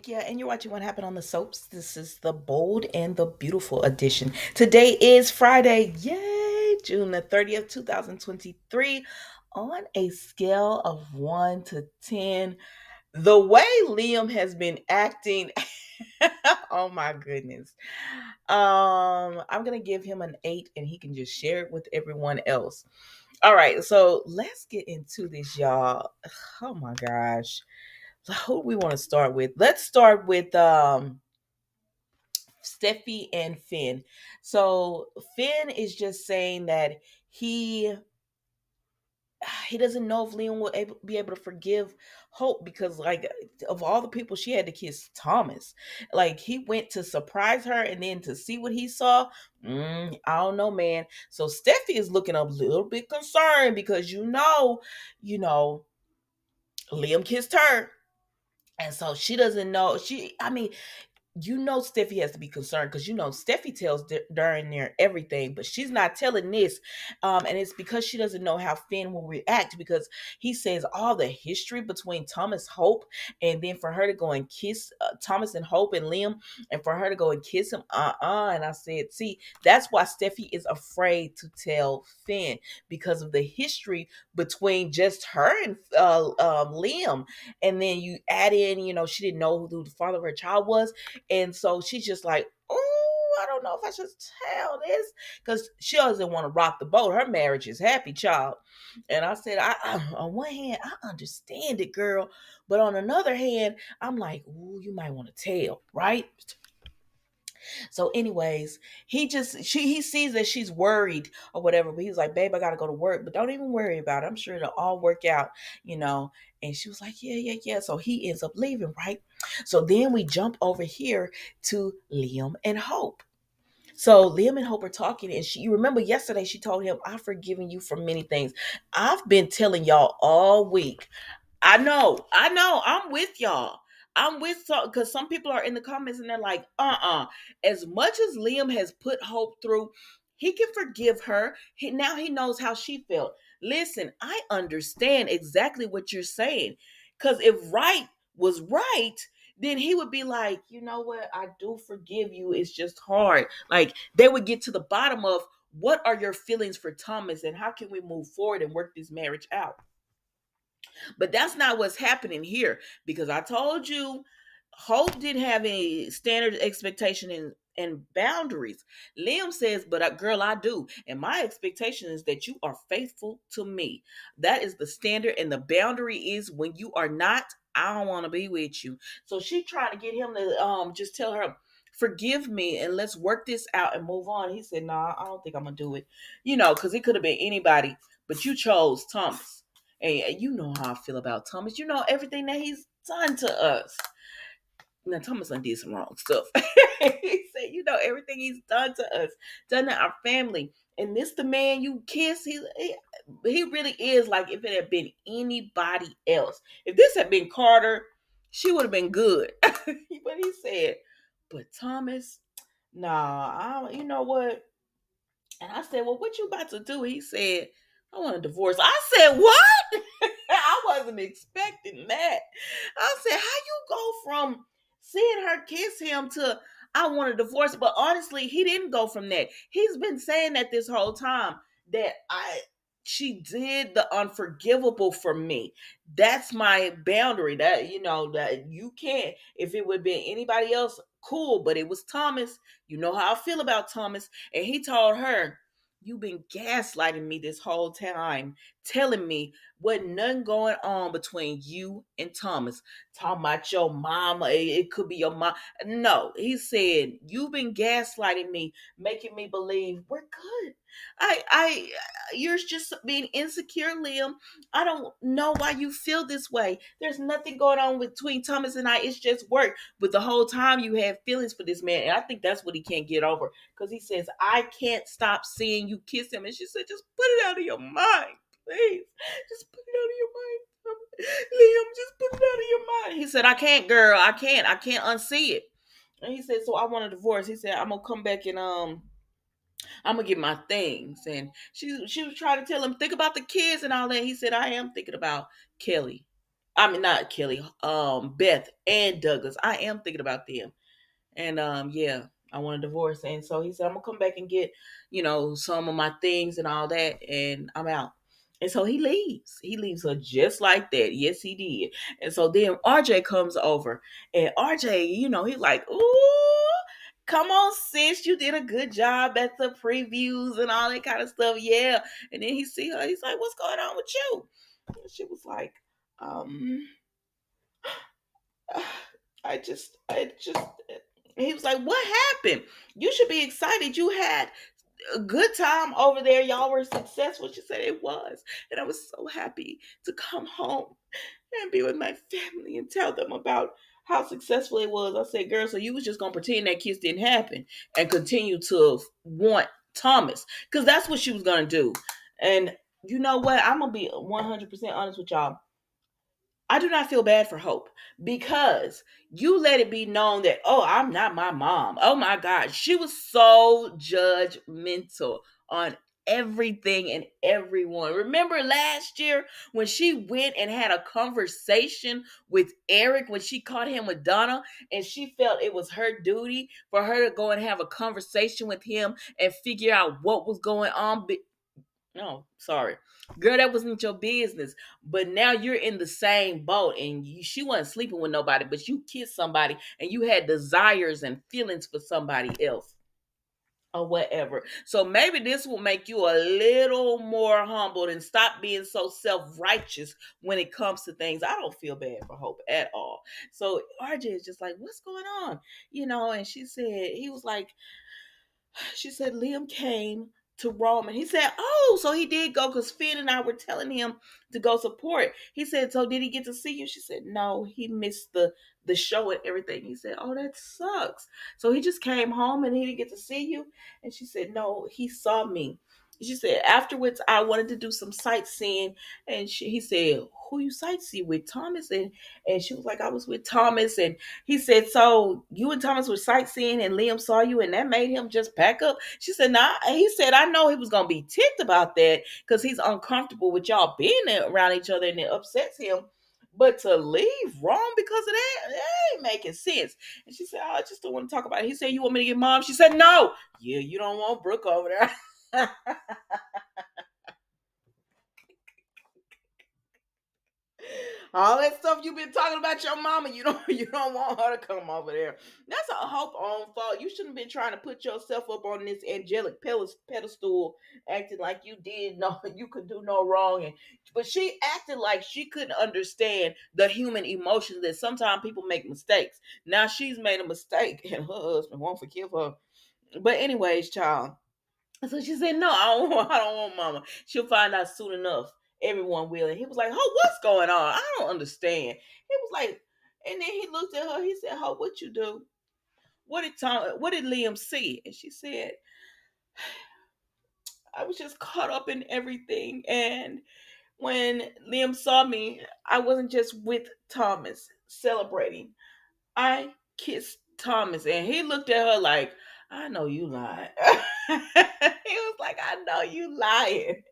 Yeah, and you're watching What Happened on the Soaps. This is the Bold and the Beautiful edition. Today is Friday, yay, June the 30th, 2023. On a scale of 1 to 10, the way Liam has been acting, oh my goodness. I'm going to give him an 8 and he can just share it with everyone else. All right, so let's get into this, y'all. Oh my gosh. So who do we want to start with? Let's start with Steffi and Finn. So Finn is just saying that he doesn't know if Liam will be able to forgive Hope because, like, of all the people she had to kiss, Thomas. Like, he went to surprise her and then to see what he saw. I don't know, man. So Steffi is looking a little bit concerned because Liam kissed her. And so she doesn't know. Steffi has to be concerned because Steffi tells during there everything, but she's not telling this, and it's because she doesn't know how Finn will react because he says all the history between Thomas Hope, and then for her to go and kiss Thomas and Hope and Liam, and for her to go and kiss him, and I said, see, that's why Steffi is afraid to tell Finn because of the history between just her and Liam, and then you add in, she didn't know who the father of her child was. And so she's just like, oh, I don't know if I should tell this because she doesn't want to rock the boat. Her marriage is happy, child. And I said, on one hand, I understand it, girl. But on another hand, I'm like, ooh, you might want to tell, right? So, anyways, he sees that she's worried or whatever, but he's like, babe, I gotta go to work, but don't even worry about it. I'm sure it'll all work out, you know. And she was like, yeah, yeah, yeah. So he ends up leaving, right? So then we jump over here to Liam and Hope. So Liam and Hope are talking, and you remember yesterday she told him, I've forgiven you for many things. I've been telling y'all all week. I know. I'm with y'all. I'm with because some people are in the comments and they're like, As much as Liam has put Hope through, he can forgive her. Now he knows how she felt. Listen, I understand exactly what you're saying. Because if right was right, then he would be like, you know what? I do forgive you. It's just hard. Like, they would get to the bottom of what are your feelings for Thomas and how can we move forward and work this marriage out. But that's not what's happening here because I told you Hope didn't have any standard expectation and boundaries. Liam says, but girl, I do. And my expectation is that you are faithful to me. That is the standard. And the boundary is when you are not, I don't want to be with you. So she trying to get him to just tell her, forgive me and let's work this out and move on. He said, nah, I don't think I'm going to do it. Because it could have been anybody, but you chose Thomas. And you know how I feel about Thomas. You know everything that he's done to us. Now Thomas done did some wrong stuff. He said, everything he's done to us, done to our family. And this the man you kiss, he really is like if it had been anybody else. If this had been Carter, she would have been good. But he said, but Thomas, nah, you know what? And I said, well, what you about to do? He said, I want a divorce. I said, what? I wasn't expecting that. I said, how you go from seeing her kiss him to I want a divorce? But honestly, he didn't go from that. He's been saying that this whole time that she did the unforgivable for me. That's my boundary. That you can't. If it would be anybody else, cool. But it was Thomas. You know how I feel about Thomas. And he told her, you've been gaslighting me this whole time, telling me what nothing going on between you and Thomas. Talking about your mama, it could be your mom. No, he said, you've been gaslighting me, making me believe we're good. You're just being insecure, Liam. I don't know why you feel this way. There's nothing going on between Thomas and I. It's just work. But the whole time you have feelings for this man. And I think that's what he can't get over. Because he says, I can't stop seeing you kiss him. And she said, just put it out of your mind, please. Just put it out of your mind. Liam, just put it out of your mind. He said, I can't, girl. I can't unsee it. And he said, so I want a divorce. He said, I'm gonna come back and I'm gonna get my things. And she was trying to tell him, think about the kids and all that. He said, I am thinking about Kelly. I mean, not Kelly, Beth and Douglas. I am thinking about them. And yeah, I want a divorce. And so he said, I'm gonna come back and get, some of my things and all that, and I'm out. And so he leaves. He leaves her just like that. Yes, he did. And so then RJ comes over, and RJ, he's like, "Ooh, come on, sis, you did a good job at the previews and all that kind of stuff." Yeah. And then he see her. He's like, "What's going on with you?" And she was like, um. I just, he was like, "What happened? You should be excited. You had a good time over there. Y'all were successful." She said it was. And I was so happy to come home and be with my family and tell them about how successful it was. I said, "Girl, so you was just going to pretend that kiss didn't happen and continue to want Thomas." Because that's what she was going to do. And you know what? I'm going to be 100% honest with y'all. I do not feel bad for Hope because you let it be known that, oh, I'm not my mom. Oh my God. She was so judgmental on everything and everyone. Remember last year when she went and had a conversation with Eric when she caught him with Donna, and she felt it was her duty for her to go and have a conversation with him and figure out what was going on. No, sorry. Girl, that wasn't your business. But now you're in the same boat, and she wasn't sleeping with nobody, but you kissed somebody and you had desires and feelings for somebody else or whatever. So maybe this will make you a little more humbled and stop being so self-righteous when it comes to things. I don't feel bad for Hope at all. So RJ is just like, "What's going on?" And she said, he was like, she said Liam came to Rome, and he said, "Oh, so he did go," because Finn and I were telling him to go support. He said, "So did he get to see you?" She said, "No, he missed the show and everything." He said, "Oh, that sucks. So he just came home and he didn't get to see you?" And she said, "No, he saw me." She said, "Afterwards, I wanted to do some sightseeing." And he said, "Who you sightsee with, Thomas?" And she was like, "I was with Thomas." And he said, "So you and Thomas were sightseeing and Liam saw you and that made him just pack up?" She said, "Nah." He said, "I know he was going to be ticked about that because he's uncomfortable with y'all being there around each other and it upsets him. But to leave Rome because of that ain't making sense." And she said, "Oh, I just don't want to talk about it." He said, "You want me to get mom?" She said, "No." "Yeah, you don't want Brooke over there." All that stuff you've been talking about your mama, you don't want her to come over there. That's a Hope own fault. You shouldn't have been trying to put yourself up on this angelic pedestal, acting like you did no, you could do no wrong. But she acted like she couldn't understand the human emotions that sometimes people make mistakes. Now she's made a mistake, and her husband won't forgive her. But anyways, child. So she said, "No, I don't want mama. She'll find out soon enough. Everyone will." And he was like, "Oh, what's going on? I don't understand." He was like, and then he looked at her. He said, "Oh, what you do? What did Liam see?" And she said, "I was just caught up in everything. And when Liam saw me, I wasn't just with Thomas celebrating. I kissed Thomas." And he looked at her like, "I know you lying." He was like, "I know you lying."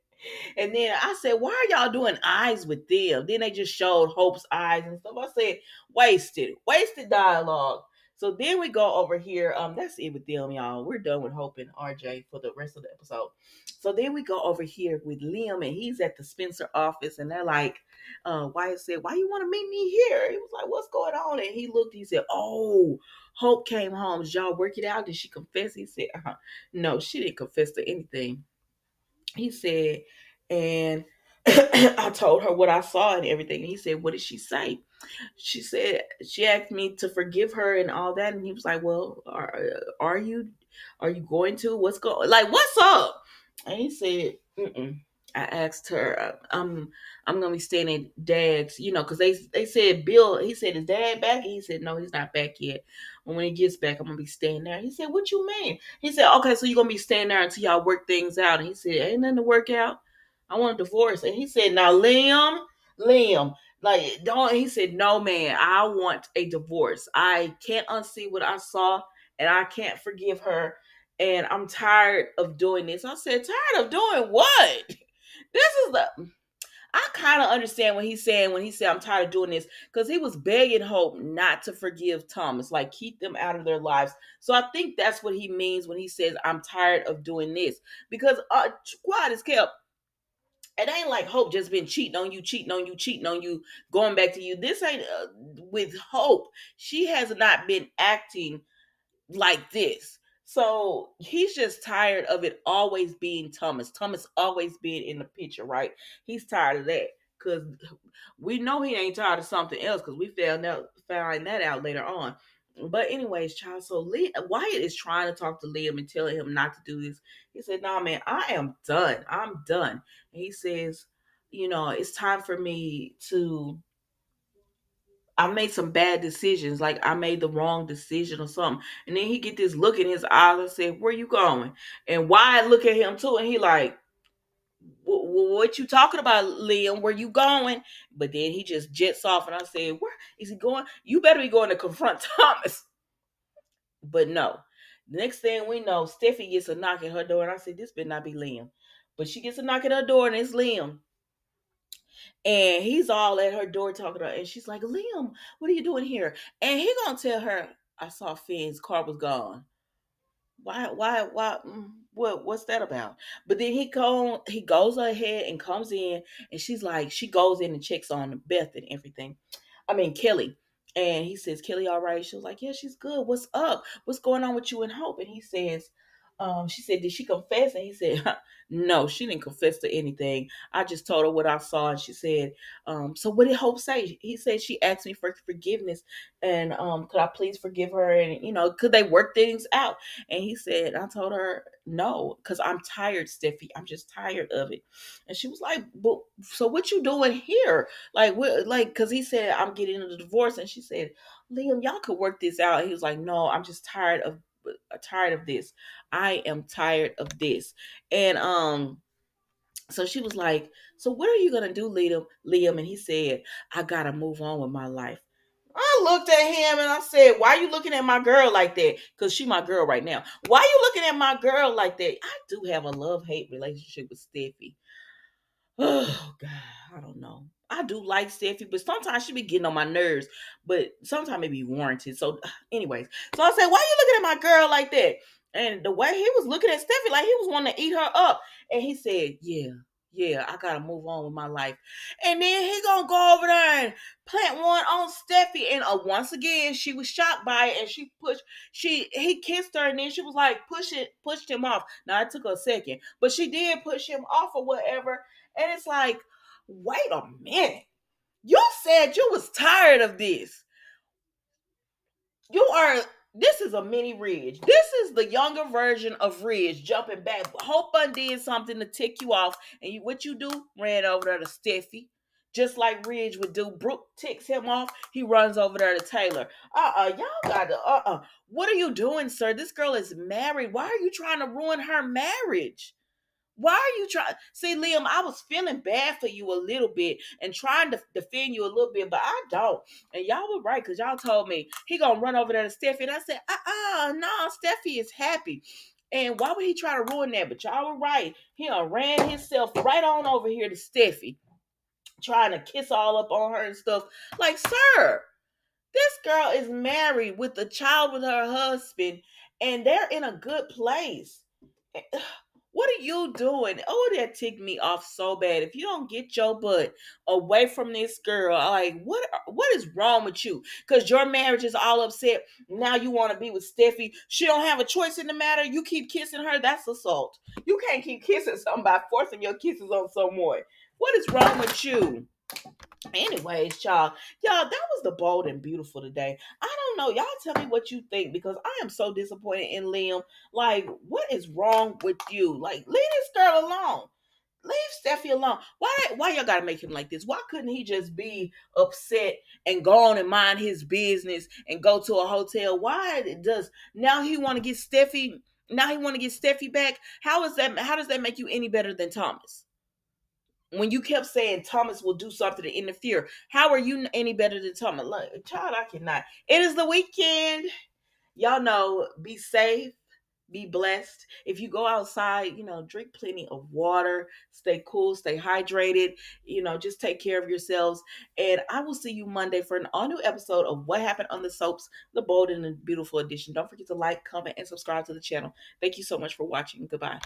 And then I said, "Why are y'all doing eyes with them?" Then they just showed Hope's eyes and stuff. I said, wasted dialogue. So then we go over here. That's it with them, y'all. We're done with Hope and RJ for the rest of the episode. So then we go over here with Liam, and he's at the Spencer office, and they're like, Wyatt said, "Why you want to meet me here?" He was like, "What's going on?" And he looked, he said, "Oh, Hope came home. Did y'all work it out? Did she confess?" He said, "No, she didn't confess to anything." He said, and I told her what I saw and everything. And he said, "What did she say?" She said, she asked me to forgive her and all that. And he was like, "Well, are you going to? What's up?" And he said, "Mm-mm." I asked her, I'm gonna be staying at Dad's, because they said Bill. He said, "Is Dad back?" And he said, "No, he's not back yet. When he gets back, I'm gonna be staying there." He said, "What you mean?" He said, "Okay, so you're gonna be staying there until y'all work things out." And he said, "Ain't nothing to work out. I want a divorce." And he said, "Now, Liam, like, don't." He said, "No, man, I want a divorce. I can't unsee what I saw, and I can't forgive her. And I'm tired of doing this." I said, "Tired of doing what?" This is the I kind of understand what he's saying when he said, I'm tired of doing this, because he was begging Hope not to forgive Thomas, like keep them out of their lives. So I think that's what he means when he says, I'm tired of doing this. Because quiet as kept, it ain't like Hope just been cheating on you, cheating on you, cheating on you, going back to you. This ain't with Hope. She has not been acting like this. So he's just tired of it always being Thomas. Thomas always being in the picture, right? He's tired of that. Because we know he ain't tired of something else, because we find that out later on. But anyways, child, so Wyatt is trying to talk to Liam and telling him not to do this. He said, "Nah, man, I am done. I'm done." And he says, it's time for me to. I made some bad decisions, like I made the wrong decision or something. And then he get this look in his eyes and said, "Where you going?" And Wyatt look at him too, and he like, "What you talking about, Liam? Where you going?" But then he just jets off, and I said, "Where is he going? You better be going to confront Thomas." But no. The next thing we know, Steffi gets a knock at her door, and I said, "This better not be Liam." But she gets a knock at her door, and it's Liam. And he's all at her door talking to her, and she's like, "Liam, what are you doing here?" And he gonna tell her, "I saw Finn's car was gone." Why? What's that about? But then he goes ahead and comes in, and she goes in and checks on Beth and everything. I mean Kelly. And he says, "Kelly, all right?" She was like, "Yeah, she's good. What's up? What's going on with you and Hope?" And he says, she said, "Did she confess?" And he said, "No, she didn't confess to anything. I just told her what I saw." And she said, "So what did Hope say?" He said, "She asked me for forgiveness, and could I please forgive her? And could they work things out?" And he said, I told her no, because I'm tired, Steffi. I'm just tired of it. And she was like, "But so what you doing here?" Like, what, like, because he said, "I'm getting a divorce." And she said, "Liam, y'all could work this out." He was like, "No, I'm just tired of this. I am tired of this." And so she was like, "So what are you gonna do, Liam?" And he said, "I gotta move on with my life." I looked at him and I said, "Why are you looking at my girl like that?" Because she my girl right now. "Why are you looking at my girl like that?" I do have a love-hate relationship with Steffi. Oh God, I don't know. I do like Steffi, but sometimes she be getting on my nerves. But sometimes it be warranted. So, anyways, so I said, "Why you looking at my girl like that?" And the way he was looking at Steffi, like he was wanting to eat her up. And he said, "Yeah, I gotta move on with my life." And then he gonna go over there and plant one on Steffi. And once again, she was shocked by it, and he kissed her, and then she was like, pushed him off. Now it took her a second, but she did push him off or whatever. And it's like, wait a minute. You said you was tired of this. You are. This is a mini Ridge. This is the younger version of Ridge jumping back. Hope did something to tick you off, and what you do? Ran over there to Steffi, just like Ridge would do. Brooke ticks him off. He runs over there to Taylor. Y'all got to. What are you doing, sir? This girl is married. Why are you trying to ruin her marriage? Why are you trying? See, Liam, I was feeling bad for you a little bit and trying to defend you a little bit, but I don't. And y'all were right, because y'all told me he gonna run over there to Steffi. And I said, no, Steffi is happy. And why would he try to ruin that? But y'all were right. He done ran himself right on over here to Steffi, trying to kiss all up on her and stuff. Like, sir, this girl is married with a child with her husband, and they're in a good place. What are you doing? Oh, that ticked me off so bad. If you don't get your butt away from this girl, like what is wrong with you? Because your marriage is all upset. Now you want to be with Steffi. She don't have a choice in the matter. You keep kissing her. That's assault. You can't keep kissing somebody, forcing your kisses on someone. What is wrong with you? Anyways, y'all, that was the bold and beautiful today. I don't know. Y'all tell me what you think, because I am so disappointed in Liam. Like, what is wrong with you? Like, leave this girl alone. Leave Steffi alone. Why y'all gotta make him like this? Why couldn't he just be upset and go on and mind his business and go to a hotel? Why does now he want to get Steffi? Now he want to get Steffi back? How is that? How does that make you any better than Thomas? When you kept saying Thomas will do something to interfere, how are you any better than Thomas? Look, child, I cannot. It is the weekend. Y'all know, be safe, Be blessed. If you go outside, drink plenty of water, stay cool, stay hydrated, just take care of yourselves. And I will see you Monday for an all new episode of What Happened on the Soaps, the Bold and the Beautiful edition. Don't forget to like, comment, and subscribe to the channel. Thank you so much for watching. Goodbye.